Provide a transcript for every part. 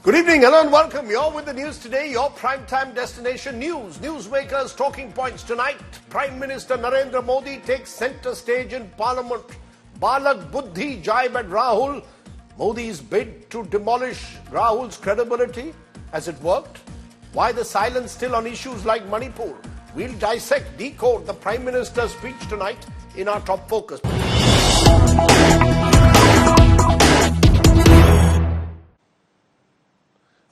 Good evening, hello and welcome. You're with the news today, your primetime destination news. Newsmakers talking points tonight. Prime Minister Narendra Modi takes center stage in Parliament. Balak Buddhi jibe at Rahul. Modi's bid to demolish Rahul's credibility. Has it worked? Why the silence still on issues like Manipur? We'll dissect, decode the Prime Minister's speech tonight in our top focus.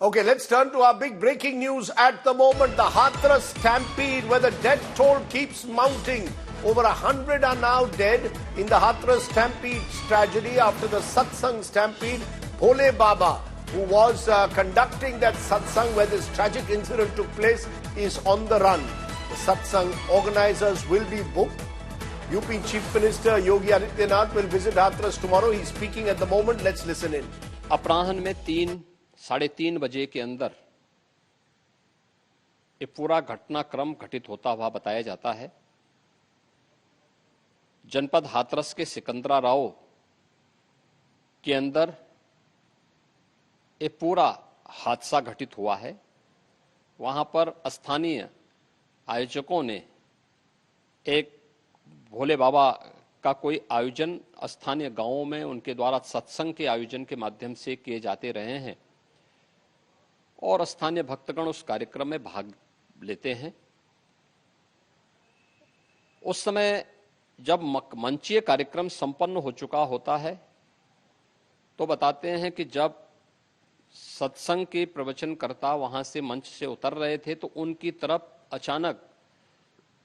Okay, let's turn to our big breaking news at the moment. The Hathras stampede, where the death toll keeps mounting. Over 100 are now dead in the Hathras stampede tragedy after the satsang stampede. Bhole Baba, who was conducting that satsang where this tragic incident took place, is on the run. The satsang organizers will be booked. UP Chief Minister Yogi Adityanath will visit Hathras tomorrow. He's speaking at the moment. Let's listen in. अपराह्न में 3-3:30 बजे के अंदर ये पूरा घटनाक्रम घटित होता हुआ बताया जाता है। जनपद हाथरस के सिकंदरा राव के अंदर ये पूरा हादसा घटित हुआ है। वहां पर स्थानीय आयोजकों ने एक भोले बाबा का कोई आयोजन स्थानीय गांवों में उनके द्वारा सत्संग के आयोजन के माध्यम से किए जाते रहे हैं और स्थानीय भक्तगण उस कार्यक्रम में भाग लेते हैं। उस समय जब मंचीय कार्यक्रम संपन्न हो चुका होता है तो बताते हैं कि जब सत्संग के प्रवचनकर्ता वहां से मंच से उतर रहे थे तो उनकी तरफ अचानक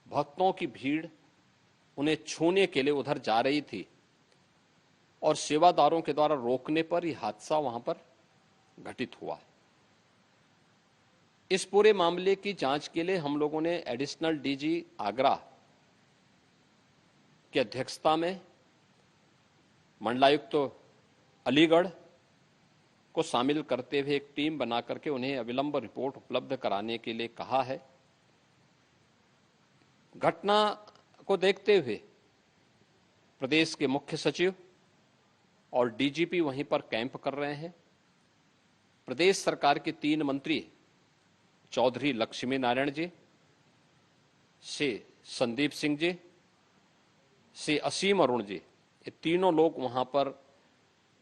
भक्तों की भीड़ उन्हें छूने के लिए उधर जा रही थी और सेवादारों के द्वारा रोकने पर यह हादसा वहां पर घटित हुआ। इस पूरे मामले की जांच के लिए हम लोगों ने एडिशनल डीजी आगरा की अध्यक्षता में मंडलायुक्त अलीगढ़ को शामिल करते हुए एक टीम बना करके उन्हें अविलंब रिपोर्ट उपलब्ध कराने के लिए कहा है। घटना को देखते हुए प्रदेश के मुख्य सचिव और डीजीपी वहीं पर कैंप कर रहे हैं। प्रदेश सरकार के 3 मंत्री चौधरी लक्ष्मी नारायण जी, श्री संदीप सिंह जी, श्री असीम अरुण जी, ये तीनों लोग वहां पर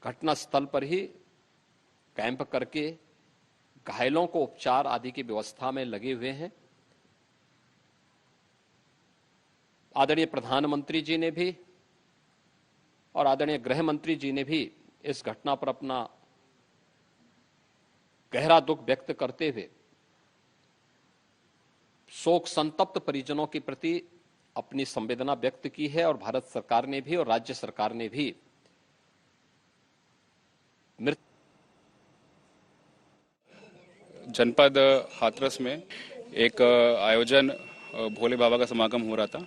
घटना स्थल पर ही कैंप करके घायलों को उपचार आदि की व्यवस्था में लगे हुए हैं। आदरणीय प्रधानमंत्री जी ने भी और आदरणीय गृह मंत्री जी ने भी इस घटना पर अपना गहरा दुख व्यक्त करते हुए शोक संतप्त परिजनों के प्रति अपनी संवेदना व्यक्त की है और भारत सरकार ने भी और राज्य सरकार ने भी जनपद हाथरस में एक आयोजन भोले बाबा का समागम हो रहा था,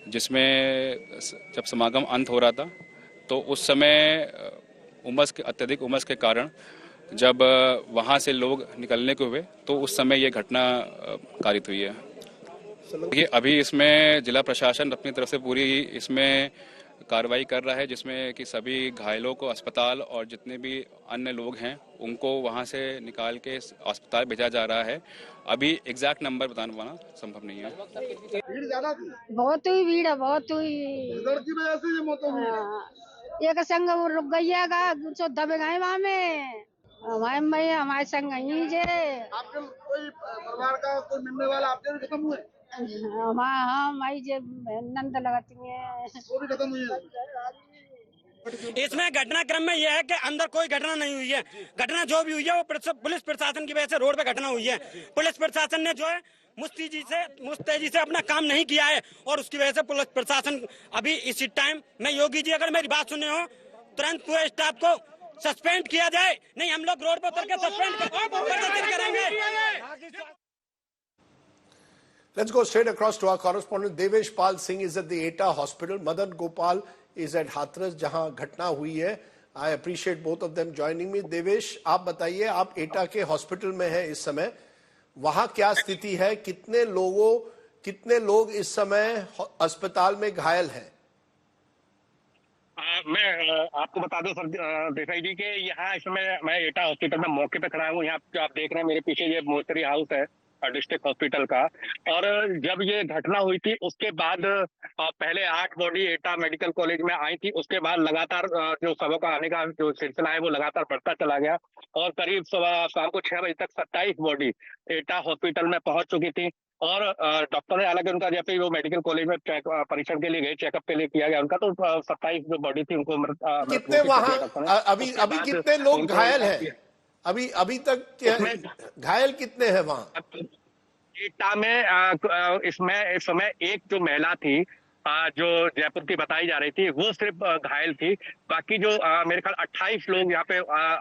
जिसमें जब समागम अंत हो रहा था तो उस समय अत्यधिक उमस के कारण जब वहां से लोग निकलने को हुए तो उस समय ये घटना कारित हुई है। ये अभी इसमें जिला प्रशासन अपनी तरफ से पूरी इसमें कार्रवाई कर रहा है, जिसमें कि सभी घायलों को अस्पताल और जितने भी अन्य लोग हैं उनको वहां से निकाल के अस्पताल भेजा जा रहा है। अभी एग्जैक्ट नंबर बताना संभव नहीं है। बहुत हुई भीड़ है, बहुत हुई। एक संग वो रुक गई है, जो दबे गए वहां में हमारे संग यहीं जे आपके कोई परिवार का कोई मिलने वाला आपके भी खत्म हुए? हाँ, माई जे नंद लगाती है वो भी खत्म हुई है। इसमें घटनाक्रम में यह है कि अंदर कोई घटना नहीं हुई है। घटना जो भी हुई है वो पुलिस प्रशासन की वजह से रोड पे घटना हुई है। पुलिस प्रशासन ने जो है मुस्तैदी से अपना काम नहीं किया है और उसकी वजह से पुलिस प्रशासन अभी इसी टाइम में योगी जी अगर मेरी बात सुने हो तुरंत पूरे स्टाफ को सस्पेंड किया जाए, नहीं हम लोग रोड पर उतर के सस्पेंड करेंगे। Let's go straight across to our correspondent Devesh Pal Singh is at the ETA hospital. Madan Gopal is at Hathras जहां घटना हुई है. I appreciate both of them joining me. Devesh, आप बताइए, आप एटा के हॉस्पिटल में हैं इस समय, वहां क्या स्थिति है? कितने लोग इस समय अस्पताल में घायल हैं? आपको बता दूं सर देसाई जी के यहाँ इस समय मैं एटा हॉस्पिटल में मौके पे खड़ा हूँ। यहाँ जो आप देख रहे हैं मेरे पीछे ये मोर्चरी हाउस है डिस्ट्रिक्ट हॉस्पिटल का। और जब ये घटना हुई थी उसके बाद पहले 8 बॉडी एटा मेडिकल कॉलेज में आई थी। उसके बाद लगातार जो शवों का आने का जो सिलसिला है वो लगातार बढ़ता चला गया और करीब शाम को 6 बजे तक 27 बॉडी एटा हॉस्पिटल में पहुंच चुकी थी। और डॉक्टर ने हालांकि उनका जैसे ही वो मेडिकल कॉलेज में परीक्षण के लिए गए, चेकअप के लिए किया गया उनका, तो 27 जो बॉडी थी उनको कितने वहां अभी अभी कितने लोग घायल हैं? अभी अभी तक घायल कितने हैं वहां एटा में? इसमें इस समय एक जो महिला थी जो जयपुर की बताई जा रही थी वो सिर्फ घायल थी। बाकी जो मेरे ख्याल 28 लोग यहाँ पे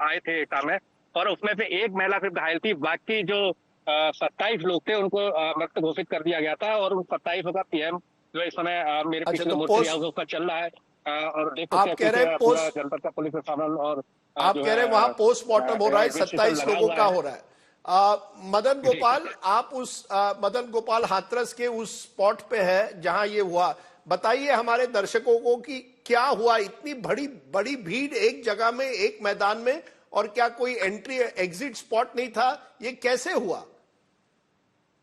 आए थे एटा में और उसमें से एक महिला सिर्फ घायल थी। बाकी जो 27 लोग थे उनको मृत घोषित कर दिया गया था। और उन 27 का पीएम जो इस समय मेरे पीछे मोर्चा हाउस का चल रहा है। और देख सकते हैं पीछे पूरा जनपद का पुलिस प्रशासन और आप कह रहे हैं वहां पोस्टमार्टम हो रहा है, 27 लोगों का हो रहा है। मदन गोपाल, आप उस मदन गोपाल हाथरस के उस स्पॉट पे है जहां ये हुआ। बताइए हमारे दर्शकों को कि क्या हुआ, इतनी बड़ी भीड़ एक जगह में, एक मैदान में, और क्या कोई एंट्री एग्जिट स्पॉट नहीं था? ये कैसे हुआ?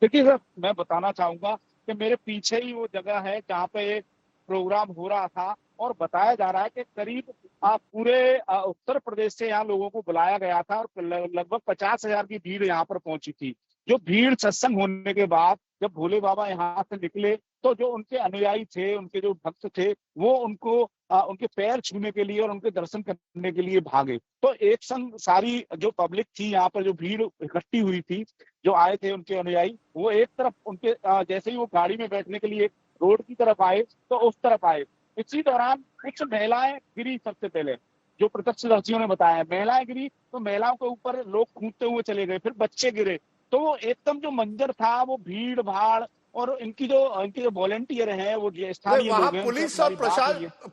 देखिए सर, मैं बताना चाहूंगा कि मेरे पीछे ही वो जगह है जहाँ पे एक प्रोग्राम हो रहा था और बताया जा रहा है कि करीब पूरे उत्तर प्रदेश से यहाँ लोगों को बुलाया गया था और लगभग 50,000 की भीड़ यहाँ पर पहुंची थी। जो भीड़ सत्संग होने के बाद जब भोले बाबा यहाँ से निकले तो जो उनके अनुयायी थे, उनके जो भक्त थे, वो उनको उनके पैर छूने के लिए और उनके दर्शन करने के लिए भागे। तो एक संग सारी जो पब्लिक थी यहाँ पर, जो भीड़ इकट्ठी हुई थी, जो आए थे उनके अनुयायी, वो एक तरफ उनके जैसे ही वो गाड़ी में बैठने के लिए रोड की तरफ आए तो उस तरफ आए। इसी दौरान कुछ महिलाएं गिरी। सबसे पहले जो प्रत्यक्षदर्शियों ने बताया, महिलाएं गिरी तो महिलाओं के ऊपर लोग कूदते हुए चले गए, फिर बच्चे गिरे। तो वो एकदम जो मंजर था वो भीड़ भाड़ और इनकी जो वॉलेंटियर हैं, वो स्थानीय लोग हैं,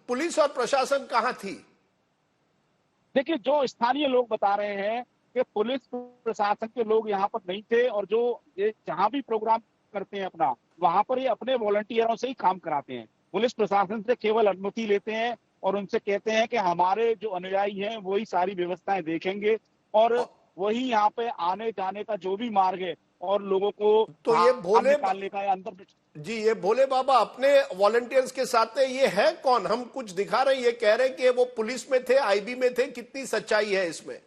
पुलिस और प्रशासन कहाँ थी? देखिए, जो स्थानीय लोग बता रहे हैं कि पुलिस प्रशासन के लोग यहाँ पर नहीं थे और जो ये जहाँ भी प्रोग्राम करते हैं अपना, वहां पर ये अपने वॉलंटियरों से ही काम कराते हैं। पुलिस प्रशासन से केवल अनुमति लेते हैं और उनसे कहते हैं कि हमारे जो अनुयायी हैं वही सारी व्यवस्थाएं देखेंगे और वही यहाँ पे आने जाने का जो भी मार्ग है और लोगों को तो ये भोले निकालने का अंदर जी, ये भोले बाबा अपने वॉलंटियर्स के साथ है। ये है कौन? हम कुछ दिखा रहे हैं, ये कह रहे हैं कि वो पुलिस में थे, आईबी में थे। कितनी सच्चाई है इसमें?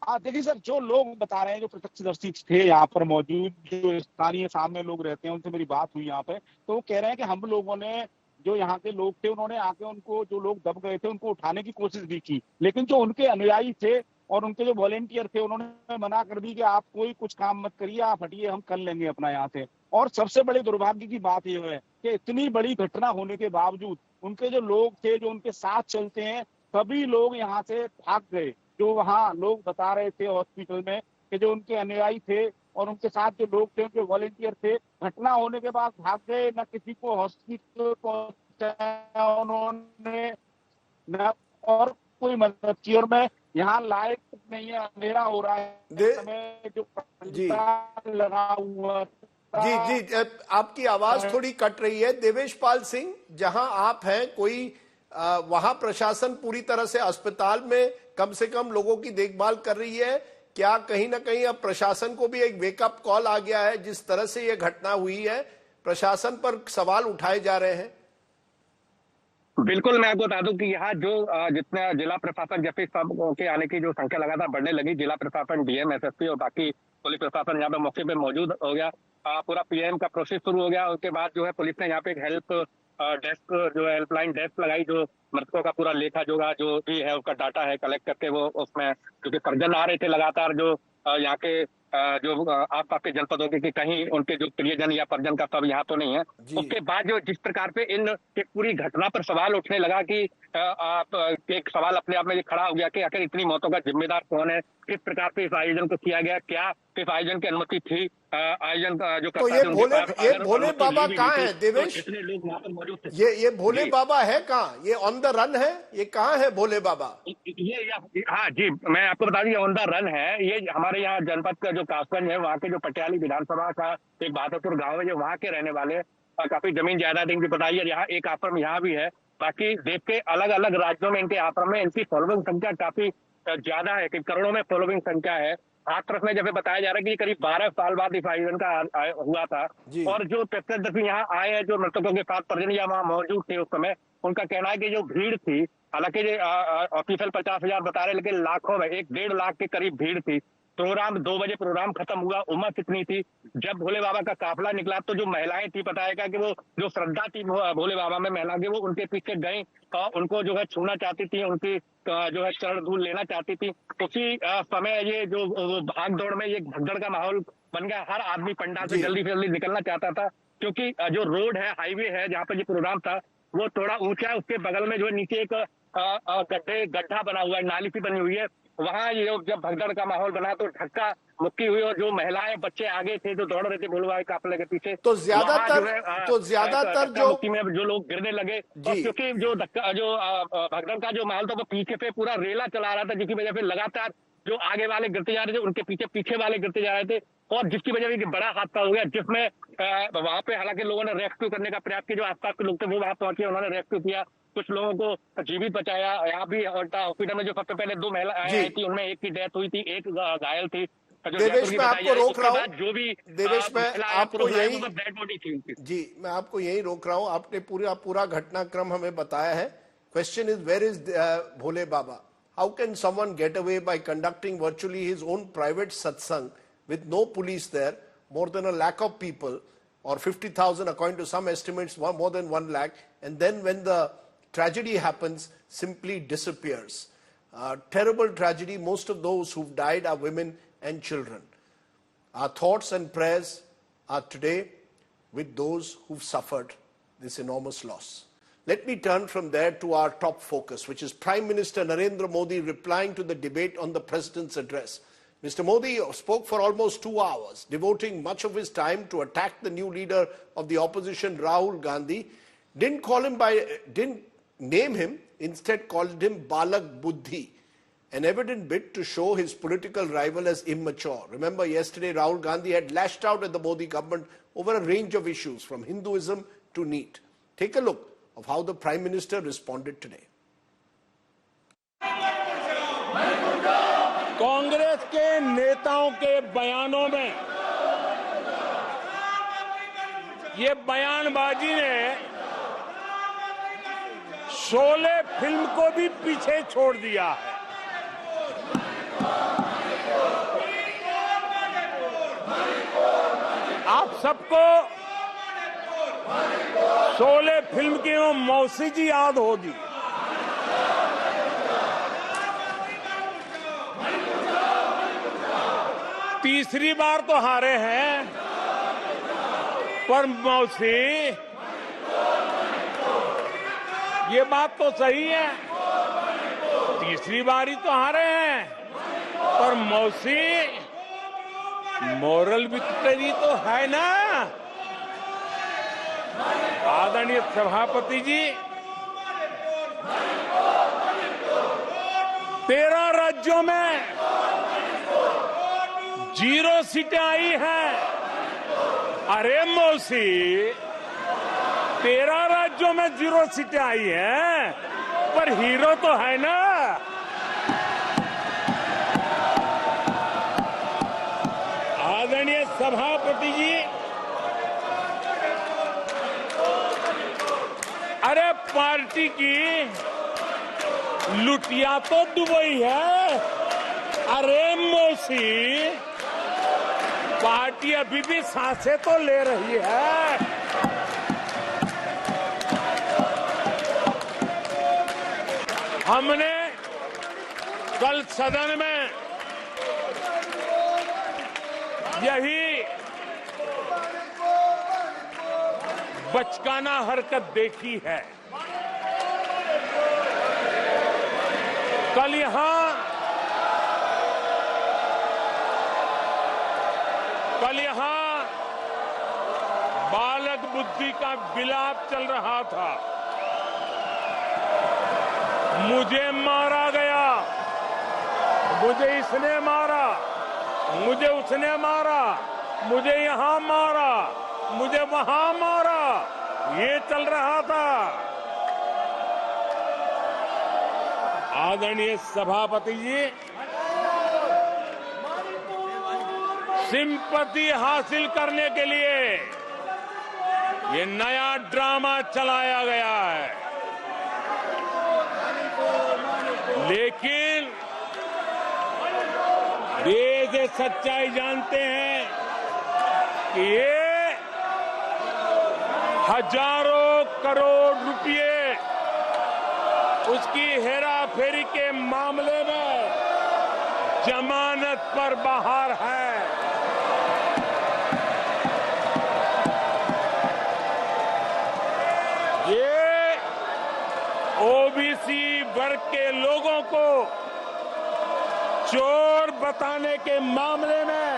देखिए सर, जो लोग बता रहे हैं, जो प्रत्यक्षदर्शी थे यहाँ पर मौजूद, जो स्थानीय सामने लोग रहते हैं, उनसे मेरी बात हुई यहाँ पे, तो वो कह रहे हैं कि हम लोगों ने, जो यहाँ के लोग थे, उन्होंने आके उनको, जो लोग दब गए थे, उनको उठाने की कोशिश भी की, लेकिन जो उनके अनुयायी थे और उनके जो वॉलेंटियर थे उन्होंने मना कर दी कि आप कोई कुछ काम मत करिए, आप हटिए, हम कर लेंगे अपना यहाँ से। और सबसे बड़े दुर्भाग्य की बात यह है कि इतनी बड़ी घटना होने के बावजूद उनके जो लोग थे, जो उनके साथ चलते हैं, सभी लोग यहाँ से भाग गए। जो वहाँ लोग बता रहे थे हॉस्पिटल में कि जो उनके अनुयायी थे और उनके साथ जो लोग थे, उनके वॉलेंटियर थे, घटना होने के बाद भाग गए। न किसी को हॉस्पिटल पहुंचाया उन्होंने, न और कोई मदद की। और मैं यहाँ लाइट नहीं है, अंधेरा हो रहा है, समय जो लगा हुआ। जी, आपकी आवाज थोड़ी कट रही है। देवेश पाल सिंह, जहां आप हैं, कोई वहां प्रशासन पूरी तरह से अस्पताल में कम से कम लोगों की देखभाल कर रही है क्या? कहीं ना कहीं अब प्रशासन को भी एक वेकअप कॉल आ गया है? जिस तरह से यह घटना हुई है, प्रशासन पर सवाल उठाए जा रहे हैं। बिल्कुल, मैं आपको बता दूं कि यहाँ जो जितना जिला प्रशासन, जैसे सब के आने की जो संख्या लगातार बढ़ने लगी, जिला प्रशासन, डीएम, एसएसपी और बाकी पुलिस प्रशासन यहाँ पे मौके पे मौजूद हो गया। पूरा पीएम का प्रोसेस शुरू हो गया। उसके बाद जो है पुलिस ने यहाँ पे एक हेल्प डेस्क, जो हेल्पलाइन डेस्क लगाई, जो मृतकों का पूरा लेखा जोखा जो भी है उसका डाटा है कलेक्ट करके वो उसमें, क्योंकि परिजन आ रहे थे लगातार, जो यहाँ के जो आसपास के जनपदों के कहीं उनके जो प्रियजन या परिजन का सब यहाँ तो नहीं है। उसके बाद जो जिस प्रकार पे इन पूरी घटना पर सवाल उठने लगा कि एक सवाल अपने आप में ये खड़ा हो गया कि आखिर इतनी मौतों का जिम्मेदार कौन है, किस प्रकार से इस आयोजन को किया गया, क्या इस आयोजन की अनुमति थी, आयोजन का जो तो ये भोले बाबा कहाँ है देवेश? कितने लोग वहाँ पर मौजूद थे? ये भोले बाबा है कहाँ? ये ऑन द रन है? ये कहाँ है भोले बाबा? हाँ जी, मैं आपको बता दूं, ये ऑन द रन है। ये हमारे यहाँ जनपद का जो कासगंज है, वहाँ के जो पटियाली विधानसभा का एक बहादुरपुर गाँव है, जो वहाँ के रहने वाले, काफी जमीन जायदाद इनकी बताइए। यहाँ एक आश्रम यहाँ भी है बाकी देश के अलग अलग राज्यों में इनके आश्रम में इनकी फॉलोइंग संख्या काफी ज्यादा है, कि करोड़ों में फॉलोइंग संख्या है। हाथरस में जैसे बताया जा रहा है कि करीब 12 साल बाद इस आयोजन का हुआ था, और जो प्रत्यक्षदर्शी यहाँ आए हैं, जो मृतकों के साथ परिजन या वहाँ मौजूद थे उस समय, उनका कहना है कि जो भीड़ थी, हालांकि ऑफिशियल 50,000 बता रहे, लेकिन लाखों में 1-1.5 लाख के करीब भीड़ थी। प्रोग्राम 2 बजे प्रोग्राम खत्म हुआ, उमस इतनी थी। जब भोले बाबा का काफिला निकला तो जो महिलाएं थी, बताया कि वो जो श्रद्धा थी भोले बाबा में महिला की, वो उनके पीछे गई और उनको जो है छूना चाहती थी, उनकी जो है चरण धूल लेना चाहती थी। उसी समय ये जो भाग दौड़ में ये भगदड़ का माहौल बन गया। हर आदमी पंडाल से जल्दी से जल्दी निकलना चाहता था, क्योंकि जो रोड है, हाईवे है जहाँ पर ये प्रोग्राम था, वो थोड़ा ऊंचा है। उसके बगल में जो है नीचे एक गड्ढा बना हुआ है, नाली सी बनी हुई है। वहां ये जब भगदड़ का माहौल बना तो धक्का मुक्की हुई, और जो महिलाएं बच्चे आगे थे जो दौड़ रहे थे भोले बाबा के काफिले के पीछे, तो ज्यादातर जो लोग गिरने लगे, क्योंकि जो भगदड़ का जो माहौल था वो पीछे पे पूरा रेला चला रहा था, जिसकी वजह से लगातार जो आगे वाले गिरते जा रहे थे, उनके पीछे वाले गिरते जा रहे थे, और जिसकी वजह से बड़ा हादसा हो गया, जिसमें वहां पे हालांकि लोगों ने रेस्क्यू करने का प्रयास किया। जो आसपास के लोग थे वो वहां पहुंचे, उन्होंने रेस्क्यू किया, कुछ लोगों को जीवित बचाया। यहाँ भी हॉस्पिटल में जो सबसे पहले 2 महिलाएं आई थी, उनमें एक की डेथ हुई थी, एक घायल थी। देवेश, मैं आपको रोक रहा हूँ। जो भी देवेश, मैं आपको यही डेड बॉडी थी उनकी। जी, मैं आपको यही रोक रहा हूँ। आपने पूरा घटनाक्रम हमें बताया है। Question is, where is Bhole Baba? How can someone get away by conducting virtually his own private satsang with no police there, more than a lakh of people, or 50,000 according to some estimates, more than 1 lakh, and then when the tragedy happens, simply disappears? Terrible tragedy. Most of those who've died are women and children. Our thoughts and prayers are today with those who've suffered this enormous loss. Let me turn from there to our top focus, which is Prime Minister Narendra Modi replying to the debate on the President's address. Mr. Modi spoke for almost 2 hours, devoting much of his time to attack the new leader of the opposition, Rahul Gandhi. Didn't name him, instead called him Balak Buddhi, an evident bit to show his political rival as immature. Remember, yesterday Rahul Gandhi had lashed out at the Modi government over a range of issues, from Hinduism to NEET. Take a look of how the Prime Minister responded today. Congress के नेताओं के बयानों में ये बयानबाजी ने Sholay film को भी पीछे छोड़ दिया है। आप सबको शोले फिल्म की वो मौसी जी याद होगी। तीसरी बार तो हारे हैं, पर मौसी, ये बात तो सही है, तीसरी बार ही तो हारे हैं, पर मौसी मोरल विक्ट्री तो है ना। आदरणीय सभापति जी, 13 राज्यों में 0 सीटें आई हैं। अरे मौसी, 13 राज्यों में 0 सीटें आई हैं, पर हीरो तो है ना। आदरणीय सभापति जी, अरे पार्टी की लुटिया तो दुबई है। अरे मौसी, पार्टी अभी भी सांसें तो ले रही है। हमने कल सदन में यही बचकाना हरकत देखी है। कल यहां बालक बुद्धि का विलाप चल रहा था। मुझे मारा गया, मुझे इसने मारा, मुझे उसने मारा, मुझे यहां मारा, मुझे वहां मारा, ये चल रहा था। आदरणीय सभापति जी, सिंपैथी हासिल करने के लिए ये नया ड्रामा चलाया गया है, लेकिन देश ये सच्चाई जानते हैं कि ये हजारों करोड़ रुपए उसकी हेराफेरी के मामले में जमानत पर बाहर है। ये ओबीसी वर्ग के लोगों को चोर बताने के मामले में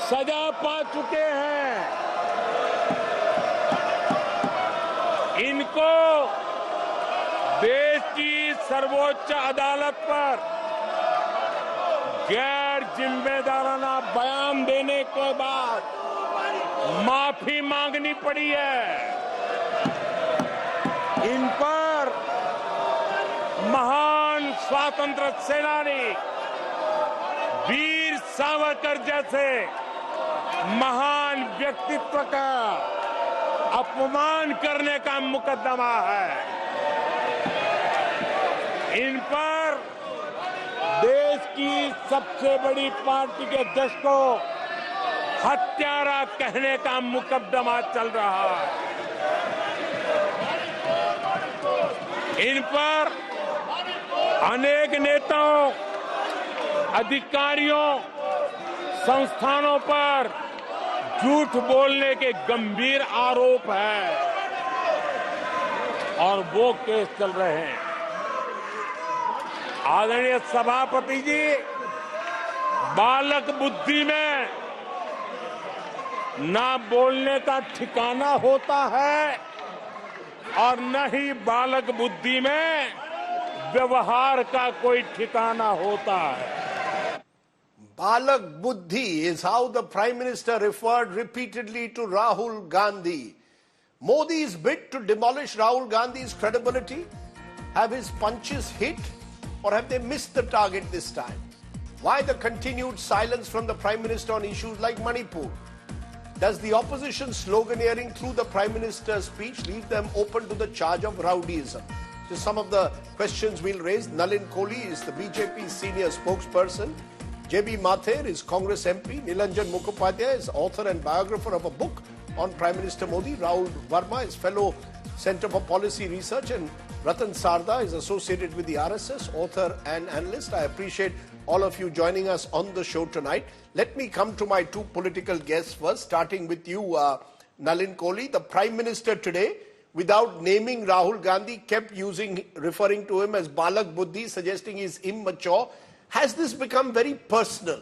सजा पा चुके हैं। इनको देश की सर्वोच्च अदालत पर गैर जिम्मेदाराना बयान देने के बाद माफी मांगनी पड़ी है। इन पर महान स्वातंत्र सेनानी वीर सावरकर जैसे महान व्यक्तित्व का अपमान करने का मुकदमा है। इन पर देश की सबसे बड़ी पार्टी के अध्यक्ष को हत्यारा कहने का मुकदमा चल रहा है। इन पर अनेक नेताओं, अधिकारियों, संस्थानों पर झूठ बोलने के गंभीर आरोप है और वो केस चल रहे हैं। आदरणीय सभापति जी, बालक बुद्धि में ना बोलने का ठिकाना होता है और न ही बालक बुद्धि में व्यवहार का कोई ठिकाना होता है। Balak Buddhi is how the Prime Minister referred repeatedly to Rahul Gandhi. Modi's bid to demolish Rahul Gandhi's credibility? Have his punches hit or have they missed the target this time? Why the continued silence from the Prime Minister on issues like Manipur? Does the opposition sloganeering through the Prime Minister's speech leave them open to the charge of rowdyism? So some of the questions we'll raise. Nalin Kohli is the BJP's senior spokesperson. J.B. Mathur is Congress MP. Nilanjan Mukhopadhyay is author and biographer of a book on Prime Minister Modi. Rahul Verma is fellow Centre for Policy Research, and Ratan Sarda is associated with the RSS, author and analyst. I appreciate all of you joining us on the show tonight. Let me come to my two political guests first, starting with you, Nalin Kohli. The Prime Minister today, without naming Rahul Gandhi, kept referring to him as Balak Buddhi, suggesting he's immature. Has this become very personal?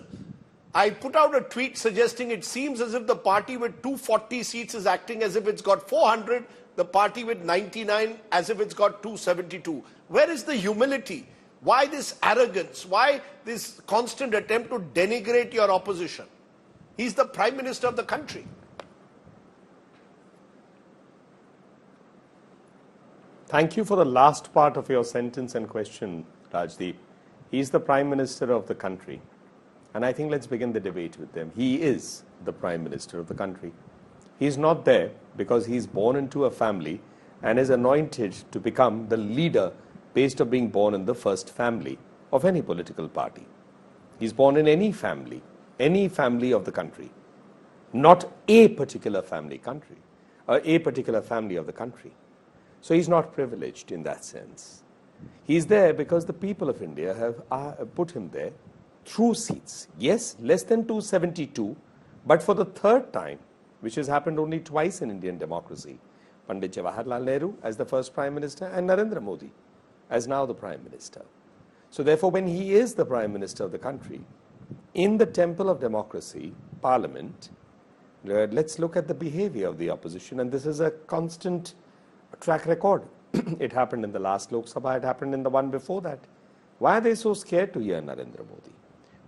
I put out a tweet suggesting it seems as if the party with 240 seats is acting as if it's got 400, the party with 99 as if it's got 272. Where is the humility? Why this arrogance? Why this constant attempt to denigrate your opposition? He's the Prime Minister of the country. Thank you for the last part of your sentence and question, Rajdeep. He's the Prime Minister of the country. And I think let's begin the debate with them. He is the Prime Minister of the country. He's not there because he's born into a family and is anointed to become the leader based on being born in the first family of any political party. He's born in any family of the country, not a particular family of the country. So he's not privileged in that sense. He's there because the people of India have put him there through seats. Yes, less than 272, but for the third time, which has happened only twice in Indian democracy, Pandit Jawaharlal Nehru as the first Prime Minister and Narendra Modi as now the Prime Minister. So therefore, when he is the Prime Minister of the country, in the temple of democracy, Parliament, let's look at the behavior of the opposition, and this is a constant track record. It happened in the last Lok Sabha, it happened in the one before that. Why are they so scared to hear Narendra Modi?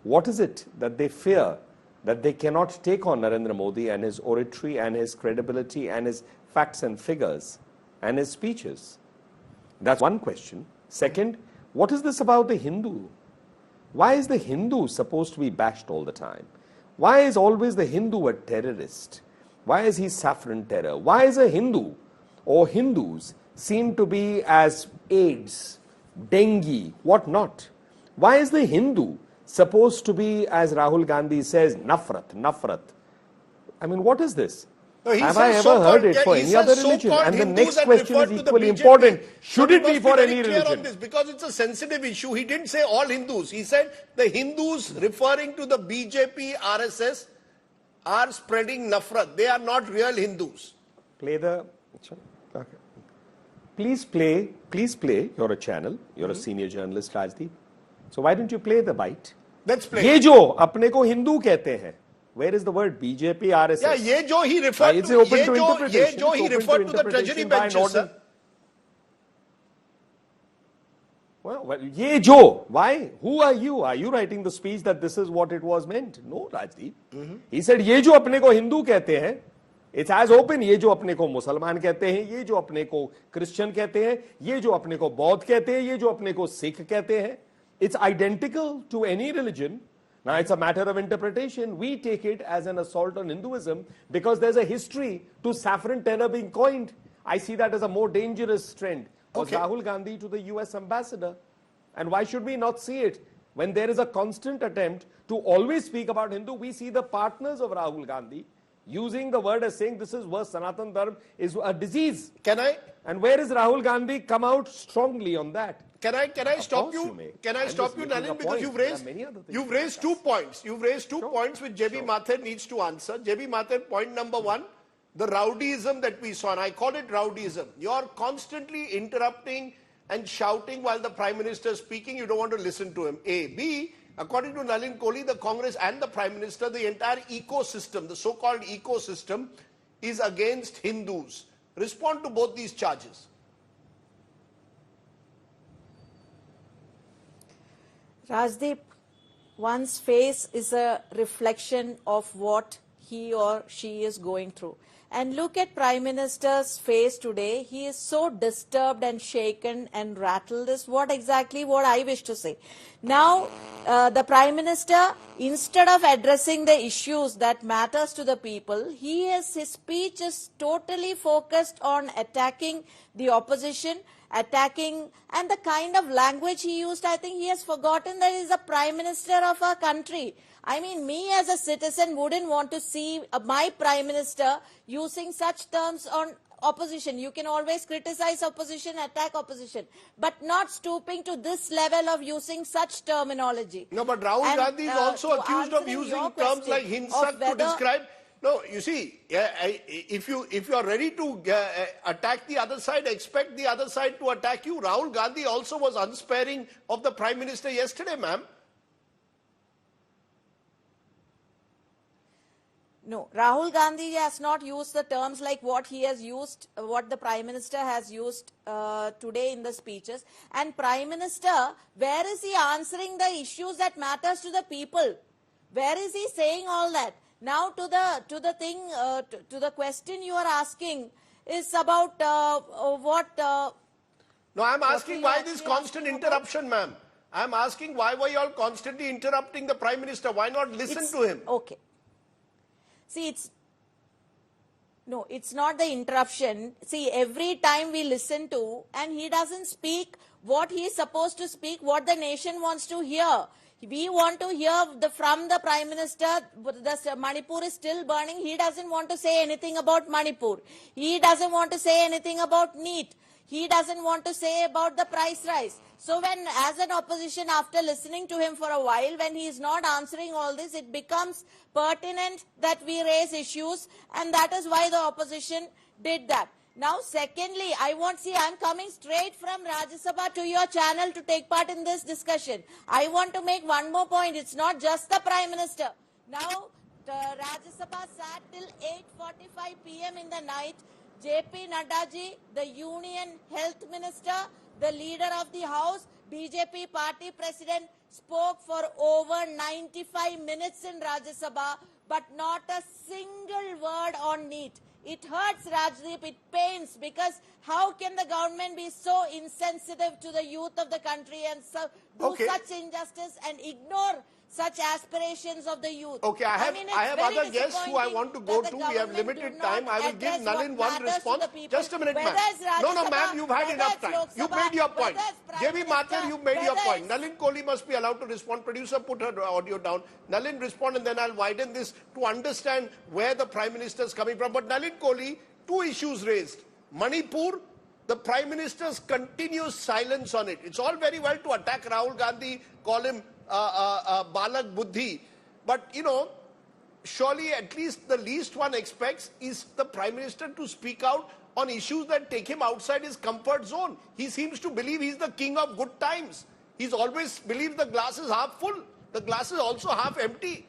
What is it that they fear that they cannot take on Narendra Modi and his oratory and his credibility and his facts and figures and his speeches? That's one question. Second, What is this about the Hindu? Why is the Hindu supposed to be bashed all the time? Why is always the Hindu a terrorist? Why is he saffron terror? Why is a Hindu or Hindus seen to be as AIDS, dengue, what not? Why is the Hindu supposed to be, as Rahul Gandhi says, nafrat? I mean, what is this? No, have I ever heard it for any other religion? And the next question is equally important. Should it be for any religion? Because it's a sensitive issue. He didn't say all Hindus. He said the Hindus referring to the BJP, RSS are spreading nafrat. They are not real Hindus. Play the... Okay. Please play. You're a channel. You're a senior journalist, Rajdeep. So why don't you play the bite? Let's play. ये जो अपने को हिंदू कहते हैं. Where is the word BJP, RSS? Yeah, ये जो he referred to, it's open to interpretation. ये जो he referred to the treasury benches, sir. Well, ye jo, why? Who are you? Are you writing the speech that this is what it was meant? No, Rajdeep. He said, ye jo apne ko Hindu kehte hain, it's as open, ye jo apne ko Musalman kehte hain, ye jo apne ko Christian kehte hain, ye jo apne ko Baudh kehte hain, ye jo apne ko Sikh kehte hain. It's identical to any religion. Now, it's a matter of interpretation. We take it as an assault on Hinduism because there's a history to saffron terror being coined. I see that as a more dangerous trend. Was Rahul Gandhi to the US ambassador? And why should we not see it? When there is a constant attempt to always speak about Hindu, we see the partners of Rahul Gandhi using the word as saying this is worse, Sanatan Dharma is a disease. Can I? And where is Rahul Gandhi come out strongly on that? Can I stop you? Can I stop you, Nalin? Because you've raised 2 points. You've raised two points which JB Mathur needs to answer. JB Mathur, point number 1, the rowdyism that we saw, and I call it rowdyism. You're constantly interrupting and shouting while the Prime Minister is speaking. You don't want to listen to him. A. B, according to Nalin Kohli, the Congress and the Prime Minister, the entire ecosystem, the so-called ecosystem, is against Hindus. Respond to both these charges. Rajdeep, one's face is a reflection of what he or she is going through. And look at Prime Minister's face today. He is so disturbed and shaken and rattled is what I wish to say. Now, the Prime Minister, instead of addressing the issues that matters to the people, his speech is totally focused on attacking the opposition, and the kind of language he used, I think he has forgotten that he is the Prime Minister of our country. I mean, me as a citizen wouldn't want to see my Prime Minister using such terms on opposition. You can always criticize opposition, attack opposition, but not stooping to this level of using such terminology. No, but Rahul Gandhi is also accused of using terms like Hinsak to describe... No, you see, if you are ready to attack the other side, expect the other side to attack you. Rahul Gandhi also was unsparing of the Prime Minister yesterday, ma'am. No, Rahul Gandhi has not used the terms like what he has used, what the Prime Minister has used today in the speeches. And Prime Minister, where is he answering the issues that matters to the people? Where is he saying all that? Now to the question you are asking is about what... No, I'm asking why this constant interruption, ma'am. I'm asking why were you all constantly interrupting the Prime Minister? Why not listen to him? Okay. See, it's not the interruption. See, every time we listen to, and he doesn't speak what he is supposed to speak, what the nation wants to hear. We want to hear from the Prime Minister, Manipur is still burning. He doesn't want to say anything about Manipur. He doesn't want to say anything about NEET. He doesn't want to say about the price rise. So when, as an opposition, after listening to him for a while, when he is not answering all this, it becomes pertinent that we raise issues, and that is why the opposition did that. Now, secondly, I'm coming straight from Rajya Sabha to your channel to take part in this discussion. I want to make one more point. It's not just the Prime Minister. Now, Rajya Sabha sat till 8:45 p.m. in the night. JP Nadda ji, the Union Health Minister, the leader of the House, BJP party president, spoke for over 95 minutes in Rajya Sabha, but not a single word on NEET. It hurts, Rajdeep, it pains, because how can the government be so insensitive to the youth of the country and do such injustice and ignore such aspirations of the youth? Okay, I have other guests who I want to go to. We have limited time. I will give Nalin one response. Just a minute, ma'am. No, ma'am, you've had enough time. You made your point. J.B. Mathur, you made your point. Nalin Kohli must be allowed to respond. Producer, put her audio down. Nalin, respond, and then I'll widen this to understand where the Prime Minister is coming from. But Nalin Kohli, two issues raised. Manipur, the Prime Minister's continuous silence on it. It's all very well to attack Rahul Gandhi, call him Balak Buddhi. But, you know, surely at least the least one expects is the Prime Minister to speak out on issues that take him outside his comfort zone. He seems to believe he's the king of good times. He's always believed the glass is half full. The glass is also half empty.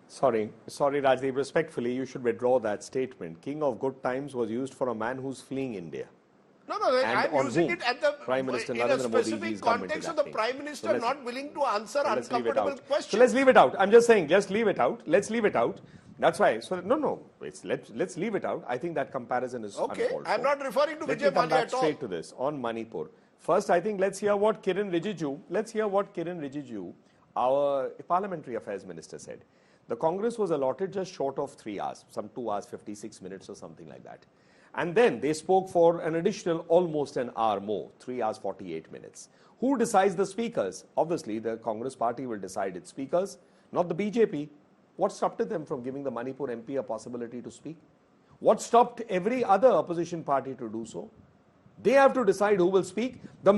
Sorry, Rajdeep, respectfully, you should withdraw that statement. King of good times was used for a man who's fleeing India. No, I'm using it at the Prime Minister in Narendra a Modi specific context of the Prime Minister not willing to answer uncomfortable questions. So let's leave it out. I'm just saying, just leave it out. Let's leave it out. That's why. So let's leave it out. I think that comparison is okay. uncalled I'm for. not referring to Vijay Mallya at all. Straight to this on Manipur. First, I think let's hear what Kiren Rijiju, our Parliamentary Affairs Minister, said. The Congress was allotted just short of 3 hours, some 2 hours, 56 minutes or something like that. And then they spoke for an additional almost an hour more, 3 hours, 48 minutes. Who decides the speakers? Obviously, the Congress party will decide its speakers, not the BJP. What stopped them from giving the Manipur MP a possibility to speak? What stopped every other opposition party to do so? They have to decide who will speak. The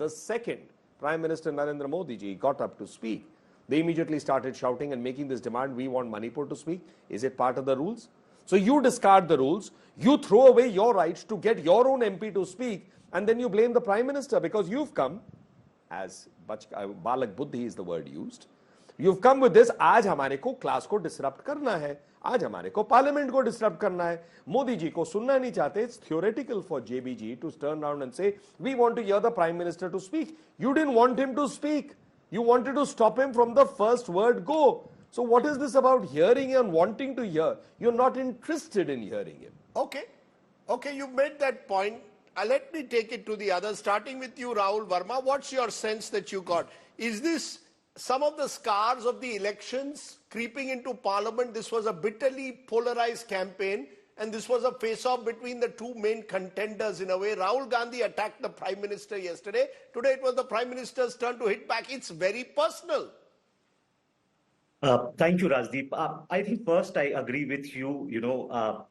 second Prime Minister Narendra Modi ji got up to speak, they immediately started shouting and making this demand, we want Manipur to speak. Is it part of the rules? So you discard the rules, you throw away your rights to get your own MP to speak, and then you blame the Prime Minister because you've come, as Balak Buddhi is the word used, you've come with this, आज हमारे को class को disrupt करना है, आज हमारे को parliament को disrupt करना है, मोदी जी को सुनना नहीं चाहते. It's theoretical for JBG to turn around and say, we want to hear the Prime Minister to speak. You didn't want him to speak. You wanted to stop him from the first word go. So what is this about hearing and wanting to hear? You're not interested in hearing him. Okay, you've made that point. Let me take it to the others, starting with you, Rahul Verma. What's your sense that you got? Is this some of the scars of the elections creeping into Parliament? This was a bitterly polarized campaign, and this was a face-off between the two main contenders in a way. Rahul Gandhi attacked the Prime Minister yesterday. Today it was the Prime Minister's turn to hit back. It's very personal. Thank you, Rajdeep. I think first I agree with you,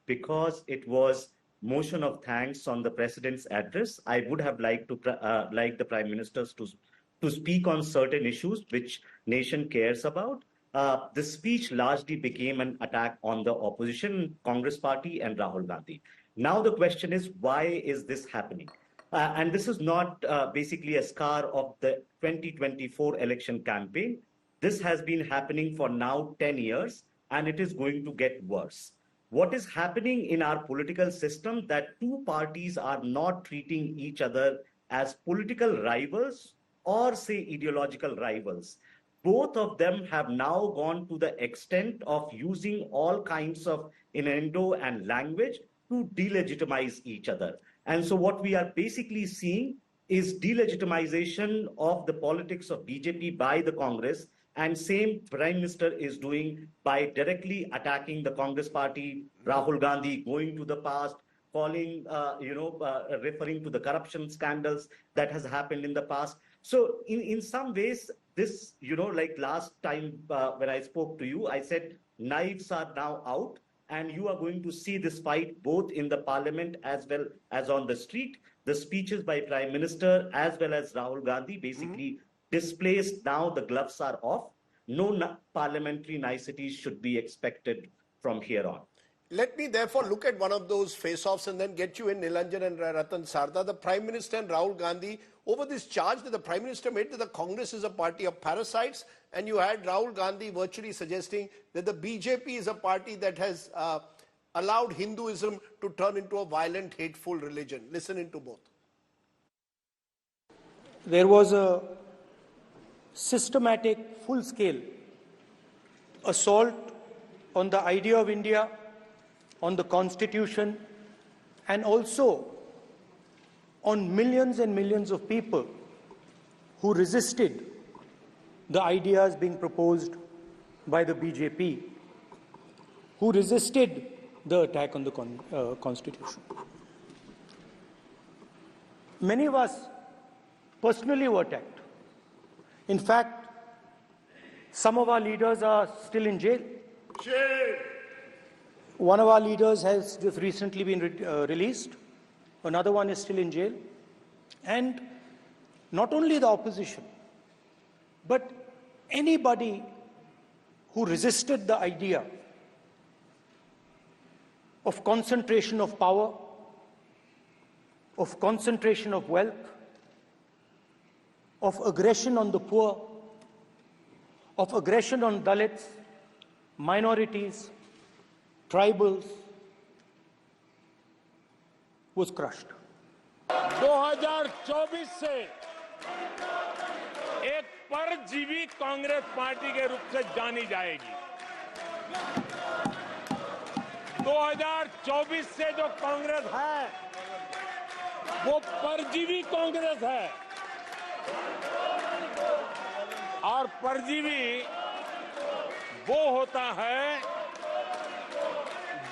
because it was motion of thanks on the President's address. I would have liked the Prime Ministers to speak on certain issues which nation cares about. The speech largely became an attack on the opposition, Congress party and Rahul Gandhi. Now the question is, why is this happening? And this is not basically a scar of the 2024 election campaign. This has been happening for now 10 years, and it is going to get worse. What is happening in our political system that two parties are not treating each other as political rivals or say ideological rivals. Both of them have now gone to the extent of using all kinds of innuendo and language to delegitimize each other. And so what we are basically seeing is delegitimization of the politics of BJP by the Congress, and same Prime Minister is doing by directly attacking the Congress party, Rahul Gandhi going to the past, calling, referring to the corruption scandals that has happened in the past. So in some ways, this, like last time when I spoke to you, I said, knives are now out, and you are going to see this fight both in the parliament as well as on the street. The speeches by Prime Minister as well as Rahul Gandhi basically displays now the gloves are off. No parliamentary niceties should be expected from here on. Let me therefore look at one of those face-offs and then get you in, Nilanjan and Ratan Sarda. The Prime Minister and Rahul Gandhi, over this charge that the Prime Minister made that the Congress is a party of parasites, and you had Rahul Gandhi virtually suggesting that the BJP is a party that has allowed Hinduism to turn into a violent, hateful religion. Listen into both. there was a systematic, full-scale assault on the idea of India, on the Constitution, and also on millions and millions of people who resisted the ideas being proposed by the BJP, who resisted the attack on the Constitution. Many of us personally were attacked. In fact, some of our leaders are still in jail. One of our leaders has just recently been released. Another one is still in jail. And not only the opposition, but anybody who resisted the idea of concentration of power, of concentration of wealth, of aggression on the poor, of aggression on Dalits, minorities, tribals, was crushed. 2024 से एक परजीवी Congress party के रूप से जानी जाएगी। 2024 से जो कांग्रेस है वो परजीवी कांग्रेस है और परजीवी वो होता है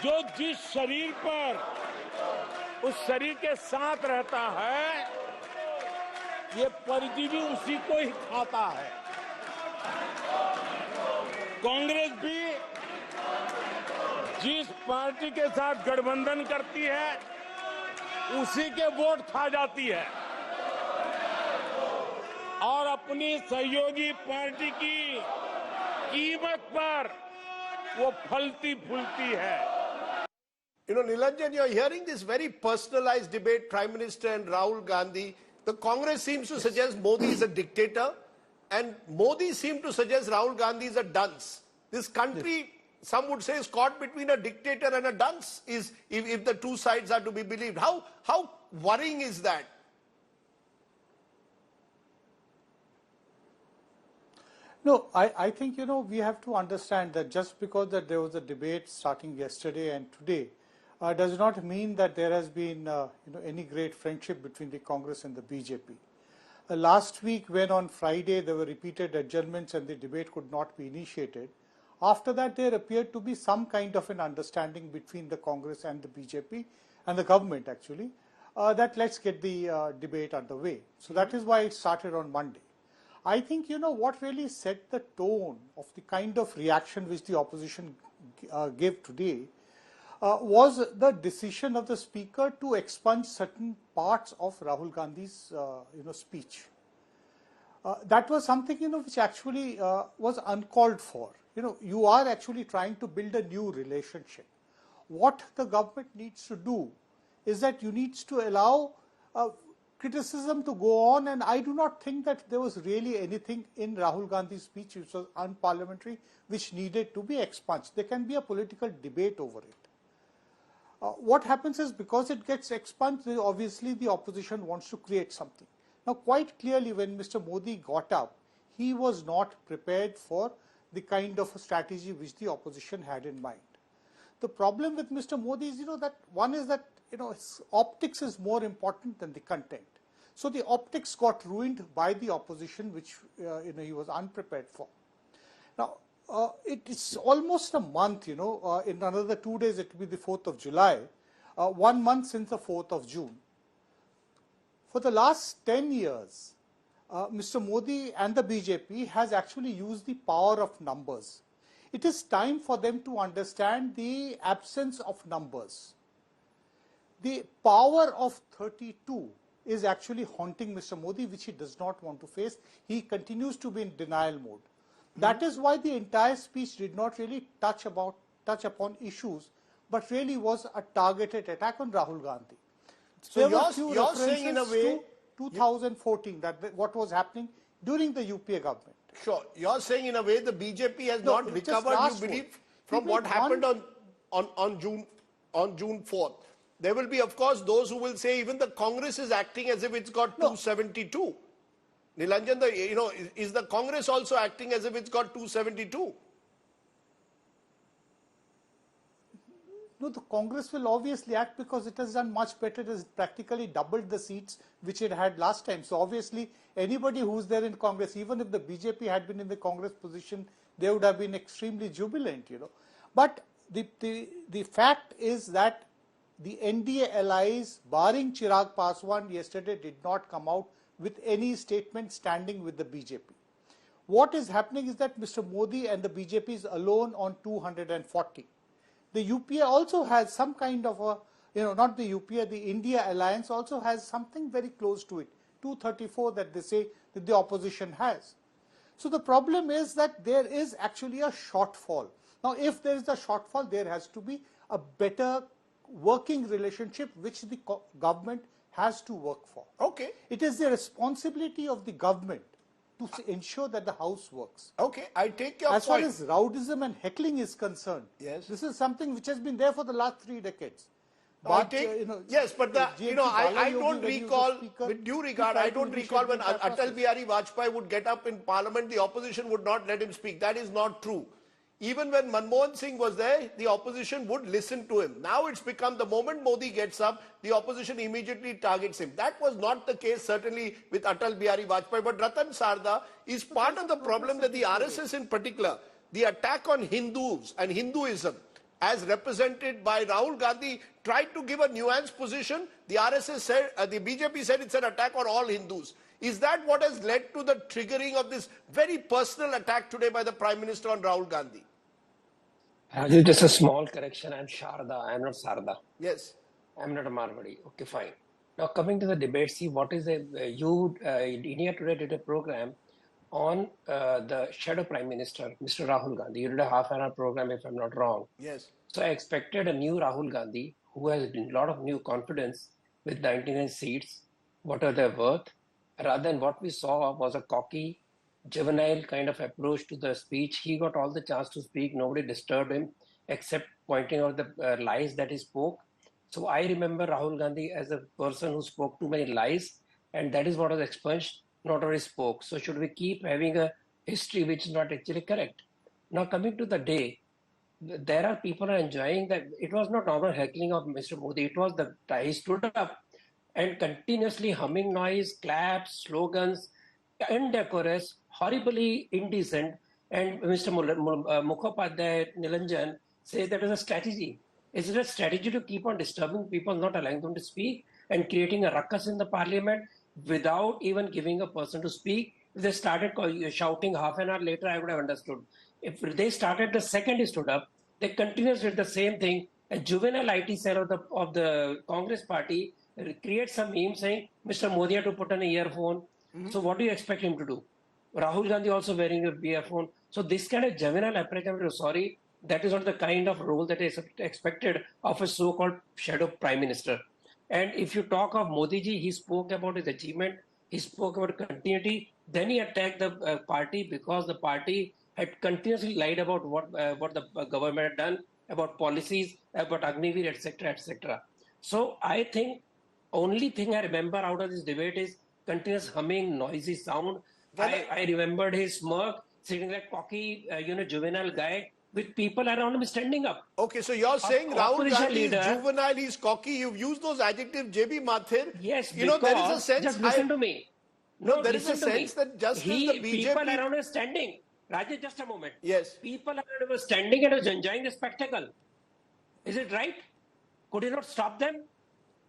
जो जिस शरीर पर उस शरीर के साथ रहता है ये परजीवी उसी को ही खाता है। कांग्रेस भी जिस पार्टी के साथ गठबंधन करती है उसी के वोट खा जाती है और अपनी सहयोगी पार्टी की कीमत पर वो फलती फूलती है। You know, Nilanjan, you're hearing this very personalized debate, Prime Minister and Rahul Gandhi. The Congress seems to suggest Modi is a dictator, and Modi seems to suggest Rahul Gandhi is a dunce. This country, some would say, is caught between a dictator and a dunce, if the two sides are to be believed. How worrying is that? No, I think, we have to understand that just because that there was a debate starting yesterday and today, does not mean that there has been any great friendship between the Congress and the BJP. Last week, when on Friday there were repeated adjournments and the debate could not be initiated, after that there appeared to be some kind of an understanding between the Congress and the BJP and the government actually, that let's get the debate underway. So that is why it started on Monday. I think what really set the tone of the kind of reaction which the opposition gave today was the decision of the speaker to expunge certain parts of Rahul Gandhi's speech. That was something which actually was uncalled for. You are actually trying to build a new relationship. What the government needs to do is that you need to allow criticism to go on, and I do not think that there was really anything in Rahul Gandhi's speech which was unparliamentary, which needed to be expunged. There can be a political debate over it. What happens is, because it gets expunged, obviously the opposition wants to create something. Now, quite clearly, when Mr. Modi got up, he was not prepared for the kind of a strategy which the opposition had in mind. The problem with Mr. Modi is, that one is that, his optics is more important than the content. So the optics got ruined by the opposition, which, he was unprepared for. Now, it is almost a month, in another 2 days it will be the 4th of July, 1 month since the 4th of June. For the last 10 years, Mr. Modi and the BJP has actually used the power of numbers. It is time for them to understand the absence of numbers. The power of 32 is actually haunting Mr. Modi, which he does not want to face. He continues to be in denial mode. That is why the entire speech did not really touch upon issues, but really was a targeted attack on Rahul Gandhi. So you're saying in a way, 2014, that what was happening during the UPA government. Sure, you're saying in a way the BJP has not recovered, you believe, from what happened on June 4th. There will be, of course, those who will say even the Congress is acting as if it's got 272. Nilanjan, is the Congress also acting as if it's got 272? No, the Congress will obviously act because it has done much better. It has practically doubled the seats which it had last time. So obviously, anybody who's there in Congress, even if the BJP had been in the Congress position, they would have been extremely jubilant, But the fact is that the NDA allies, barring Chirag Paswan yesterday, did not come out with any statement standing with the BJP. What is happening is that Mr. Modi and the BJP is alone on 240. The UPA also has some kind of a, not the UPA, the India Alliance also has something very close to it, 234 that they say that the opposition has. So the problem is that there is actually a shortfall. Now, if there is a shortfall, there has to be a better working relationship which the government has to work for. Okay. It is the responsibility of the government to ensure that the house works. Okay, I take your point. As far as rowdyism and heckling is concerned, yes, this is something which has been there for the last 3 decades. But yes, but I don't recall, with due regard, I don't recall when Atal Bihari Vajpayee would get up in Parliament, the opposition would not let him speak. That is not true. Even when Manmohan Singh was there, the opposition would listen to him. Now it's become the moment Modi gets up, the opposition immediately targets him. That was not the case certainly with Atal Bihari Vajpayee. But Ratan Sarda is part of the problem that the RSS in particular, the attack on Hindus and Hinduism, as represented by Rahul Gandhi, tried to give a nuanced position. The RSS said, the BJP said it's an attack on all Hindus. Is that what has led to the triggering of this very personal attack today by the Prime Minister on Rahul Gandhi? Just a small correction. I'm Sharda. I'm not Sarda. Yes. I'm not a Marwadi. Okay, fine. Now coming to the debate, see what is India Today did a program on the shadow Prime Minister, Mr. Rahul Gandhi. You did a half-an-hour program, if I'm not wrong. Yes. So I expected a new Rahul Gandhi who has a lot of new confidence with 99 seats. What are their worth? Rather than what we saw was a cocky, juvenile kind of approach to the speech. He got all the chance to speak. Nobody disturbed him except pointing out the lies that he spoke. So I remember Rahul Gandhi as a person who spoke too many lies, and that is what was expunged, not what he spoke. So should we keep having a history which is not actually correct? Now coming to the day, there are people who are enjoying that. It was not normal heckling of Mr. Modi. It was he stood up and continuously humming noise, claps, slogans, indecorous, horribly indecent. And Mr. Mukhopadhyay, Nilanjan, says that is a strategy. Is it a strategy to keep on disturbing people, not allowing them to speak, and creating a ruckus in the parliament without even giving a person to speak? If they started shouting half an hour later, I would have understood. If they started the second he stood up, they continuously did the same thing. A juvenile IT cell of the Congress party create some meme saying Mr. Modi had to put on an earphone. Mm-hmm. So what do you expect him to do? Rahul Gandhi also wearing an earphone. So this kind of juvenile approach, I'm sorry, that is not the kind of role that is expected of a so-called shadow prime minister. And if you talk of Modi ji, he spoke about his achievement, he spoke about continuity, then he attacked the party because the party had continuously lied about what the government had done, about policies, about Agniveer, etc., etc. So I think only thing I remember out of this debate is continuous humming, noisy sound. I remembered his smirk, sitting like cocky, juvenile guy with people around him standing up. Okay, so you're saying Rahul Gandhi is juvenile, he's cocky. You've used those adjectives, JB Mathur. Yes, there is a sense. Just listen to me. No, there is a sense that just as the BJP... People around him standing. Rajesh, just a moment. Yes. People around him were standing and was enjoying the spectacle. Is it right? Could he not stop them?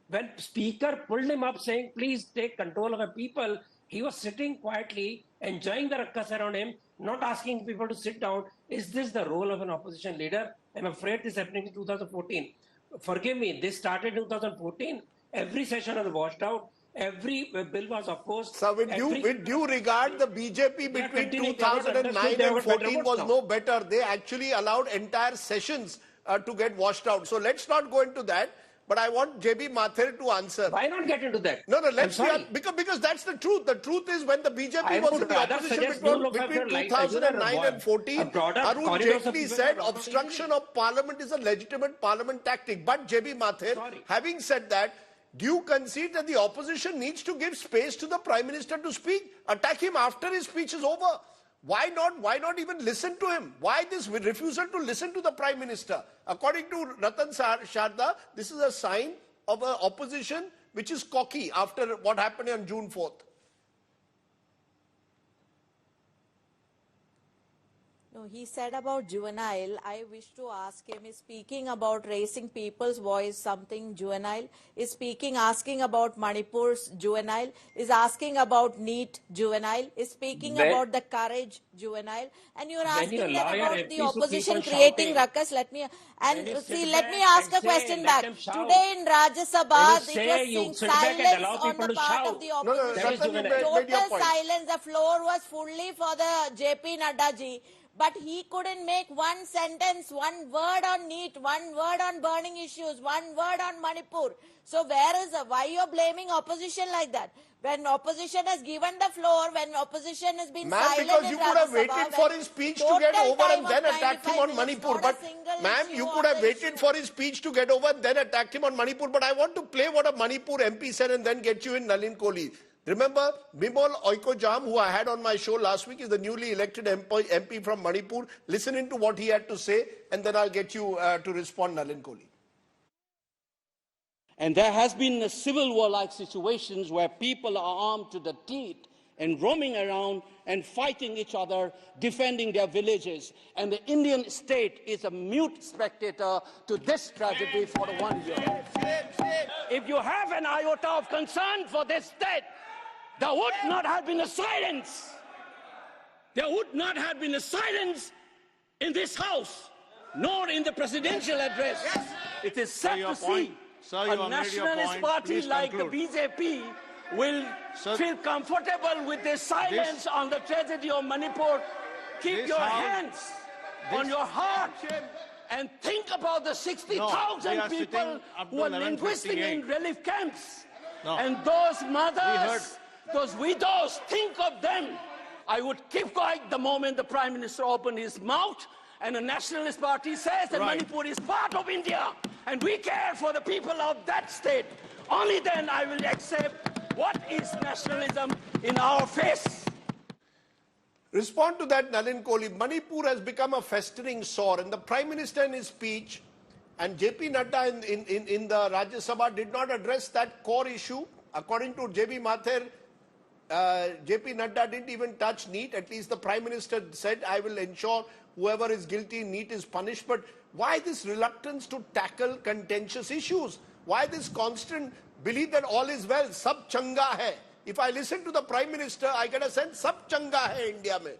When speaker pulled him up saying, please take control of the people, he was sitting quietly, enjoying the ruckus around him, not asking people to sit down. Is this the role of an opposition leader? I'm afraid this is happening in 2014. Forgive me, this started in 2014. Every session was washed out. Every bill was opposed. So with due regard, the BJP between 2009 and 14 was no better. They actually allowed entire sessions to get washed out. So let's not go into that. But I want JB Mathur to answer. Why not get into that? No, let's be because that's the truth. The truth is when the BJP was in the opposition between 2009 and 14, Arun Jaitley said obstruction of parliament is a legitimate parliament tactic. But JB Mathur, having said that, Do you concede that the opposition needs to give space to the Prime Minister to speak? Attack him after his speech is over. Why not even listen to him? Why this refusal to listen to the Prime Minister? According to Ratan Sharda, this is a sign of an opposition which is cocky after what happened on June 4th. No, he said about juvenile. I wish to ask him, is speaking about raising people's voice something juvenile? Is asking about Manipur's juvenile? Is asking about NEET juvenile? Is speaking about the courage juvenile? And you're asking that about the opposition creating ruckus. Let me ask a question back. Today in Rajya Sabha, it was silence on the part of the opposition. Total silence. The floor was fully for the JP Nadda ji. But he couldn't make one sentence, one word on NEET, one word on burning issues, one word on Manipur. So why you're blaming opposition like that? When opposition has given the floor, when opposition has been silent because you could have waited for his speech to get over and then attacked him on Manipur. But ma'am, you could have waited for his speech to get over and then attacked him on Manipur. But I want to play what a Manipur MP said and then get you in Nalin Kohli. Remember, Bimol Oikojam, who I had on my show last week, is the newly elected MP from Manipur. Listen into what he had to say, and then I'll get you to respond, Nalin Kohli. And there has been civil war-like situations where people are armed to the teeth and roaming around and fighting each other, defending their villages. And the Indian state is a mute spectator to this tragedy for 1 year. If you have an iota of concern for this state, there would not have been a silence. There would not have been a silence in this House, nor in the presidential address. Yes. It is sad to see a nationalist party like the BJP will feel comfortable with the silence on the tragedy of Manipur. Keep your hands on your heart and think about the 60,000 people who are linguistic in relief camps. And those mothers, those widows, think of them. I would keep quiet the moment the Prime Minister opened his mouth and the Nationalist Party says that Manipur is part of India and we care for the people of that state. Only then I will accept what is nationalism in our face. Respond to that, Nalin Kohli. Manipur has become a festering sore, and the Prime Minister in his speech and JP Nadda in the Rajya Sabha did not address that core issue. According to JB Mathur, JP Nadda didn't even touch NEET. At least the Prime Minister said, I will ensure whoever is guilty in NEET is punished. But why this reluctance to tackle contentious issues? Why this constant belief that all is well? Sab changa hai. If I listen to the Prime Minister, I get a sense, sab changa hai India mein.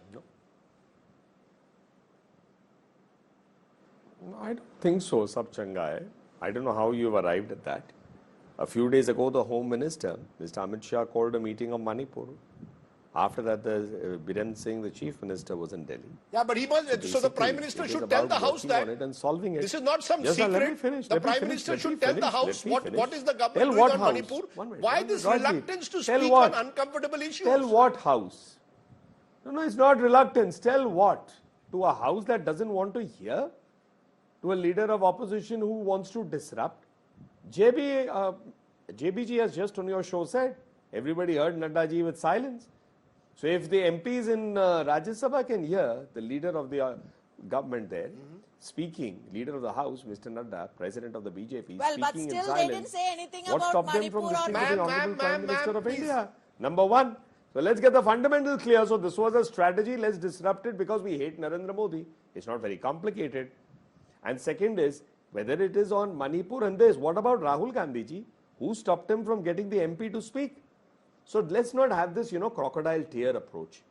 No, I don't think so, sab changa hai. I don't know how you've arrived at that. A few days ago, the Home Minister, Mr. Amit Shah, called a meeting of Manipur. After that, Biren Singh, the Chief Minister, was in Delhi. Yeah, but he must. So the Prime Minister should tell the House that and solving it. This is not some Yes, secret. Let me finish. The Prime Minister should tell the House what is the government doing on Manipur. Why this reluctance to speak on uncomfortable issues? Tell what House? No, it's not reluctance. Tell what? To a House that doesn't want to hear? To a leader of opposition who wants to disrupt? JBG has just on your show said, everybody heard Nadda ji with silence. So if the MPs in Rajya Sabha can hear the leader of the government there speaking, leader of the House, Mr. Nadda, president of the BJP, well, speaking but still in silence, they didn't say anything what about stopped Manipur them from listening to the Honorable Prime Minister of please. India? Number one. So let's get the fundamentals clear. So this was a strategy, let's disrupt it because we hate Narendra Modi. It's not very complicated. And second is, whether it is on Manipur and this, what about Rahul Gandhi ji? Who stopped him from getting the MP to speak? So let's not have this, crocodile tear approach.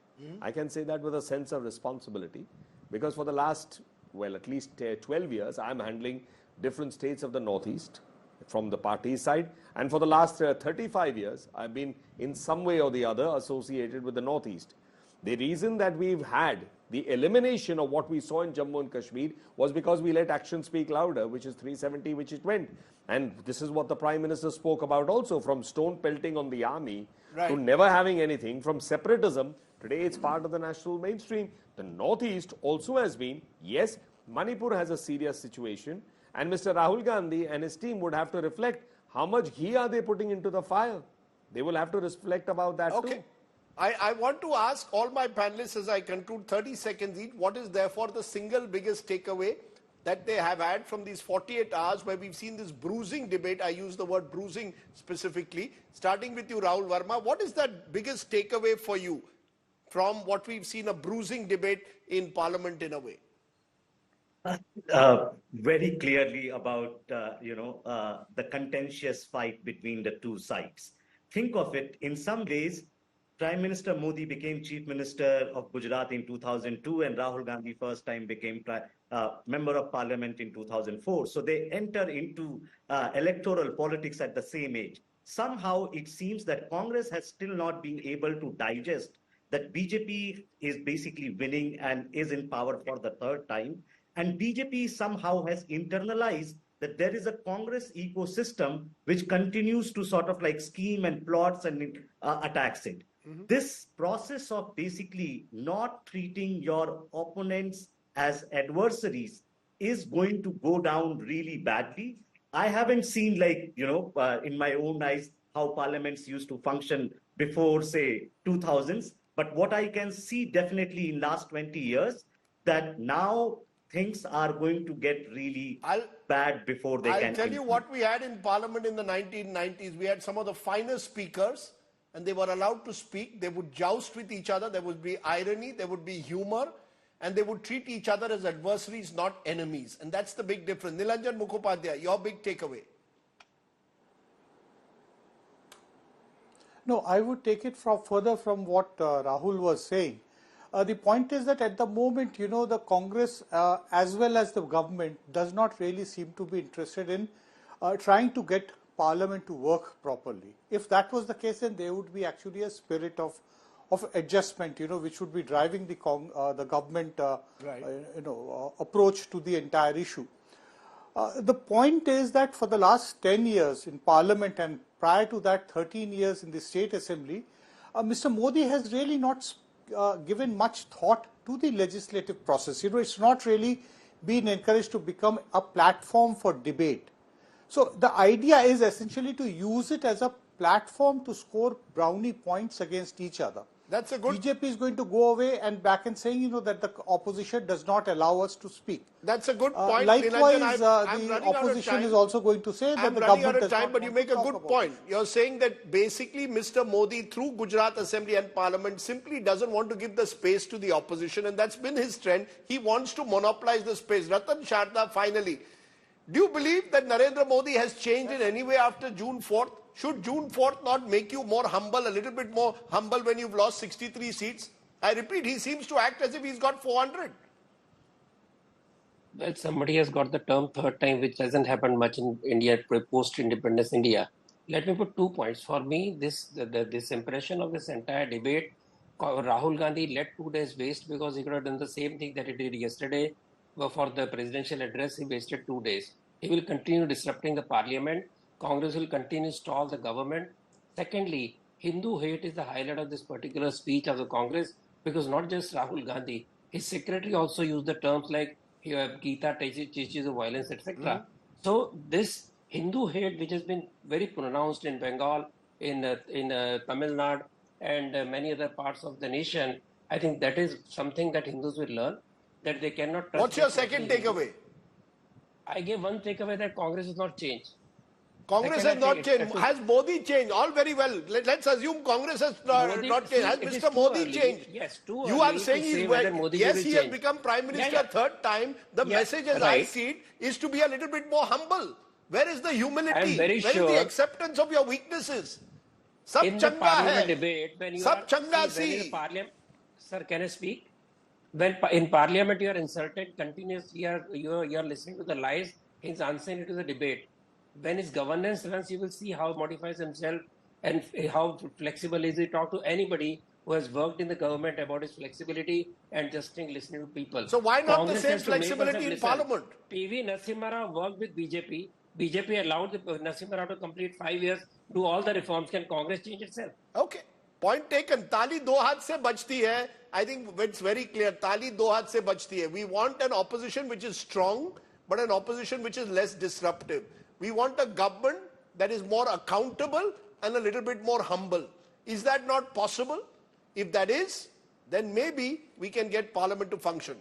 I can say that with a sense of responsibility because for the last, at least 12 years, I'm handling different states of the Northeast from the party side. And for the last 35 years, I've been in some way or the other associated with the Northeast. The reason that we've had the elimination of what we saw in Jammu and Kashmir was because we let action speak louder, which is 370, which it went. And this is what the Prime Minister spoke about also, from stone pelting on the army to never having anything, from separatism. Today it's part of the national mainstream. The Northeast also has been, yes, Manipur has a serious situation and Mr. Rahul Gandhi and his team would have to reflect how much ghee are they putting into the fire? They will have to reflect about that too. I want to ask all my panelists as I conclude 30 seconds each, what is therefore the single biggest takeaway that they have had from these 48 hours where we've seen this bruising debate? I use the word bruising specifically. Starting with you, Rahul Verma, what is that biggest takeaway for you from what we've seen, a bruising debate in Parliament in a way? Very clearly about, the contentious fight between the two sides. Think of it, in some ways, Prime Minister Modi became Chief Minister of Gujarat in 2002 and Rahul Gandhi first time became Member of Parliament in 2004. So they enter into electoral politics at the same age. Somehow it seems that Congress has still not been able to digest that BJP is basically winning and is in power for the third time. And BJP somehow has internalized that there is a Congress ecosystem which continues to sort of like scheme and plots and attacks it. This process of basically not treating your opponents as adversaries is going to go down really badly. I haven't seen in my own eyes how parliaments used to function before, say, 2000s. But what I can see definitely in last 20 years, that now things are going to get really bad before they can. I'll tell you what we had in Parliament in the 1990s. We had some of the finest speakers, and they were allowed to speak. They would joust with each other. There would be irony, there would be humor, and they would treat each other as adversaries, not enemies. And that's the big difference. Nilanjan Mukhopadhyay, your big takeaway. No, I would take it further from what Rahul was saying. The point is that at the moment, the Congress as well as the government does not really seem to be interested in trying to get Parliament to work properly. If that was the case, then there would be actually a spirit of adjustment, which would be driving the government approach to the entire issue. The point is that for the last 10 years in Parliament and prior to that 13 years in the State Assembly, Mr. Modi has really not given much thought to the legislative process. It's not really been encouraged to become a platform for debate. So the idea is essentially to use it as a platform to score brownie points against each other. That's a good... BJP is going to go away and back and saying, that the opposition does not allow us to speak. That's a good point. Likewise, the opposition is also going to say that the government does not. But you make a good point. You're saying that basically Mr. Modi, through Gujarat Assembly and Parliament, simply doesn't want to give the space to the opposition, and that's been his trend. He wants to monopolize the space. Ratan Sharda, finally, do you believe that Narendra Modi has changed in any way after June 4th? Should June 4th not make you more humble, a little bit more humble when you've lost 63 seats? I repeat, he seems to act as if he's got 400. Well, somebody has got the term third time, which hasn't happened much in India, post-independence India. Let me put 2 points. For me, this impression of this entire debate, Rahul Gandhi let 2 days waste because he could have done the same thing that he did yesterday. For the presidential address, he wasted 2 days. He will continue disrupting the parliament. Congress will continue to stall the government. Secondly, Hindu hate is the highlight of this particular speech of the Congress, because not just Rahul Gandhi, his secretary also used the terms like Gita teaches of violence, etc. So this Hindu hate, which has been very pronounced in Bengal, in Tamil Nadu, and many other parts of the nation, I think that is something that Hindus will learn, that they cannot trust. What's your second takeaway? I gave one takeaway, that Congress has not changed. Congress has not changed. Has Modi changed? All very well. Let's assume Congress has not changed. Has Mr. Modi changed? Yes, you are saying he has become Prime Minister third time. The message as I see it is to be a little bit more humble. Where is the humility? Where is the acceptance of your weaknesses? In the parliament debate, when you sir, can I speak? When in parliament you are insulted continuously, you are listening to the lies, he's answering to the debate. When his governance runs, you will see how he modifies himself and how flexible is he. Talk to anybody who has worked in the government about his flexibility and just listening to people. So why not Congress the same flexibility in Parliament? PV Narasimha Rao worked with BJP. BJP allowed Narasimha Rao to complete 5 years, do all the reforms. Can Congress change itself? Okay. Point taken. Tali do haath se bachti hai. I think it's very clear. Tali do haath se bachti hai. We want an opposition which is strong, but an opposition which is less disruptive. We want a government that is more accountable and a little bit more humble. Is that not possible? If that is, then maybe we can get Parliament to function.